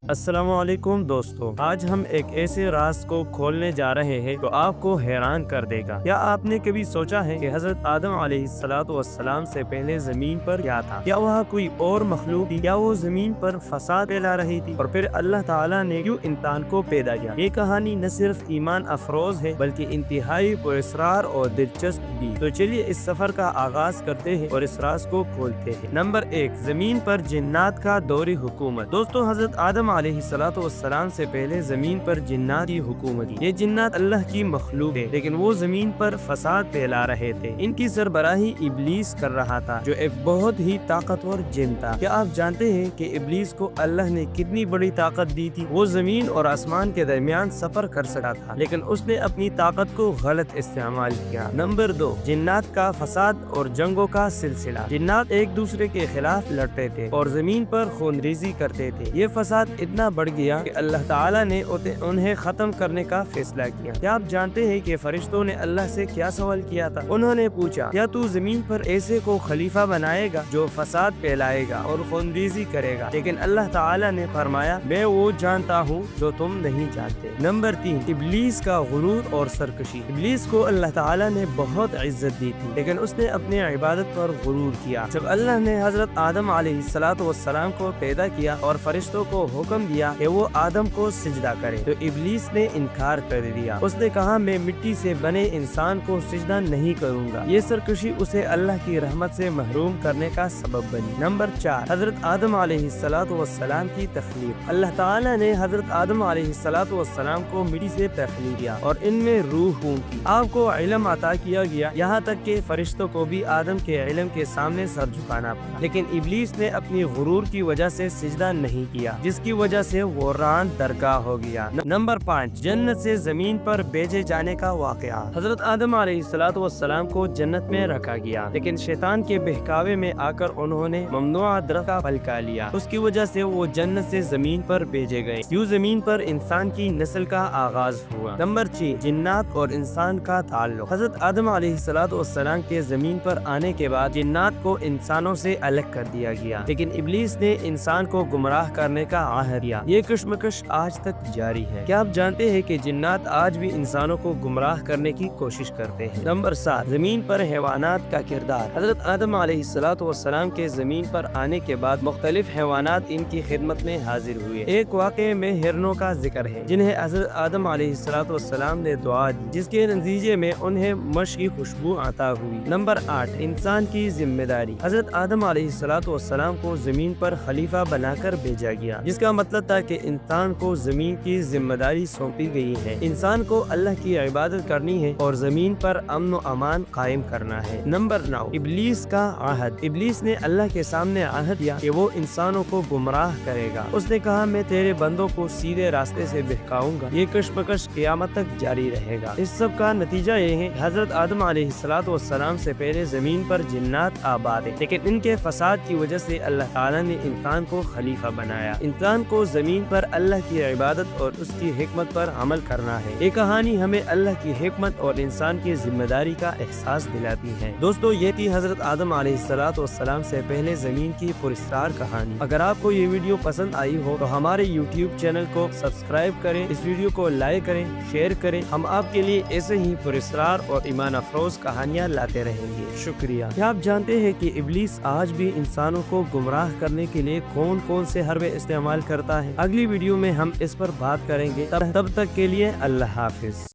السلام علیکم دوستو، آج ہم ایک ایسے راز کو کھولنے جا رہے ہیں جو آپ کو حیران کر دے گا۔ کیا آپ نے کبھی سوچا ہے کہ حضرت آدم علیہ السلام سے پہلے زمین پر کیا تھا؟ کیا وہ کوئی اور مخلوق تھی؟ کیا وہ زمین پر فساد پھیلا رہی تھی؟ اور پھر اللہ تعالیٰ نے کیوں انسان کو پیدا کیا؟ یہ کہانی نہ صرف ایمان افروز ہے بلکہ انتہائی پراسرار اور دلچسپ بھی۔ تو چلیے اس سفر کا آغاز کرتے ہیں اور اس راز کو کھولتے ہیں۔ نمبر 1، زمین پر جنات کا دور حکومت۔ دوستو، حضرت آدم علیہ السلام سے پہلے زمین پر جنات کی حکومت تھی۔ یہ جنات اللہ کی مخلوق ہے، لیکن وہ زمین پر فساد پھیلا رہے تھے۔ ان کی سربراہی ابلیس کر رہا تھا، جو ایک بہت ہی طاقتور جن تھا۔ کیا آپ جانتے ہیں کہ ابلیس کو اللہ نے کتنی بڑی طاقت دی تھی؟ وہ زمین اور آسمان کے درمیان سفر کر سکتا تھا، لیکن اس نے اپنی طاقت کو غلط استعمال کیا۔ نمبر 2، جنات کا فساد اور جنگوں کا سلسلہ۔ جنات ایک دوسرے کے خلاف لڑتے تھے اور زمین پر خون ریزی کرتے تھے۔ یہ فساد اتنا بڑھ گیا کہ اللہ تعالیٰ نے انہیں ختم کرنے کا فیصلہ کیا۔ کیا آپ جانتے ہیں کہ فرشتوں نے اللہ سے کیا سوال کیا تھا؟ انہوں نے پوچھا، کیا تو زمین پر ایسے کو خلیفہ بنائے گا جو فساد پھیلائے گا اور خون ریزی کرے گا؟ لیکن اللہ تعالیٰ نے فرمایا، میں وہ جانتا ہوں جو تم نہیں جانتے۔ نمبر 3، ابلیس کا غرور اور سرکشی۔ ابلیس کو اللہ تعالیٰ نے بہت عزت دی تھی، لیکن اس نے اپنی عبادت پر غرور کیا۔ جب اللہ نے حضرت آدم علیہ السلام کو پیدا کیا اور فرشتوں کو حکم دیا کہ وہ آدم کو سجدہ کرے، تو ابلیس نے انکار کر دیا۔ اس نے کہا، میں مٹی سے بنے انسان کو سجدہ نہیں کروں گا۔ یہ سرکشی اسے اللہ کی رحمت سے محروم کرنے کا سبب بنی۔ نمبر 4، حضرت آدم علیہ السلام کی تخلیق۔ اللہ تعالیٰ نے حضرت آدم علیہ السلام کو مٹی سے تخلیق کیا اور ان میں روح پھونکی۔ آپ کو علم عطا کیا گیا، یہاں تک کہ فرشتوں کو بھی آدم کے علم کے سامنے سر جھکانا پڑا، لیکن ابلیس نے اپنی غرور کی وجہ سے سجدہ نہیں کیا، جس کی وجہ سے وہ ران درگاہ ہو گیا۔ نمبر 5، جنت سے زمین پر بھیجے جانے کا واقعہ۔ حضرت آدم علیہ السلام کو جنت میں رکھا گیا، لیکن شیطان کے بہکاوے میں آ کر انہوں نے ممنوع درخت کا پھل کھا لیا۔ اس کی وجہ سے وہ جنت سے زمین پر بھیجے گئے۔ یوں زمین پر انسان کی نسل کا آغاز ہوا۔ نمبر 6، جنات اور انسان کا تعلق۔ حضرت آدم علیہ السلام کے زمین پر آنے کے بعد جنات کو انسانوں سے الگ کر دیا گیا، لیکن ابلیس نے انسان کو گمراہ کرنے کا عہد کیا۔ یہ کشمکش آج تک جاری ہے۔ کیا آپ جانتے ہیں کہ جنات آج بھی انسانوں کو گمراہ کرنے کی کوشش کرتے ہیں؟ نمبر 7، زمین پر حیوانات کا کردار۔ حضرت آدم علیہ السلام کے زمین پر آنے کے بعد مختلف حیوانات ان کی خدمت میں حاضر ہوئے۔ ایک واقعے میں ہرنوں کا ذکر ہے، جنہیں حضرت آدم علیہ السلام نے دعا دی، جس کے نتیجے میں انہیں مشک کی خوشبو عطا ہوئی۔ نمبر 8، انسان کی ذمہ داری۔ حضرت آدم علیہ السلام کو زمین پر خلیفہ بنا کر بھیجا گیا، جس کا مطلب تھا کہ انسان کو زمین کی ذمہ داری سونپی گئی ہے۔ انسان کو اللہ کی عبادت کرنی ہے اور زمین پر امن و امان قائم کرنا ہے۔ نمبر 9، ابلیس کا عہد۔ ابلیس نے اللہ کے سامنے عہد کیا کہ وہ انسانوں کو گمراہ کرے گا۔ اس نے کہا، میں تیرے بندوں کو سیدھے راستے سے بہکاؤں گا۔ یہ کشمکش قیامت تک جاری رہے گا۔ اس سب کا نتیجہ یہ ہے کہ حضرت آدم علیہ السلام سے پہلے زمین پر جنات آباد ہیں، لیکن ان کے فساد کی وجہ سے اللہ تعالیٰ نے انسان کو خلیفہ بنایا۔ انسان کو زمین پر اللہ کی عبادت اور اس کی حکمت پر عمل کرنا ہے۔ یہ کہانی ہمیں اللہ کی حکمت اور انسان کی ذمہ داری کا احساس دلاتی ہے۔ دوستو، یہ تھی حضرت آدم علیہ السلام سے پہلے زمین کی پراسرار کہانی۔ اگر آپ کو یہ ویڈیو پسند آئی ہو تو ہمارے یوٹیوب چینل کو سبسکرائب کریں، اس ویڈیو کو لائک کریں، شیئر کریں۔ ہم آپ کے لیے ایسے ہی پراسرار اور ایمان افروز کہانیاں لاتے رہیں گے۔ شکریہ۔ کیا آپ جانتے ہیں کہ ابلیس آج بھی انسانوں کو گمراہ کرنے کے لیے کون کون سے حربے استعمال کرتا ہے؟ اگلی ویڈیو میں ہم اس پر بات کریں گے۔ تب تک کے لیے اللہ حافظ۔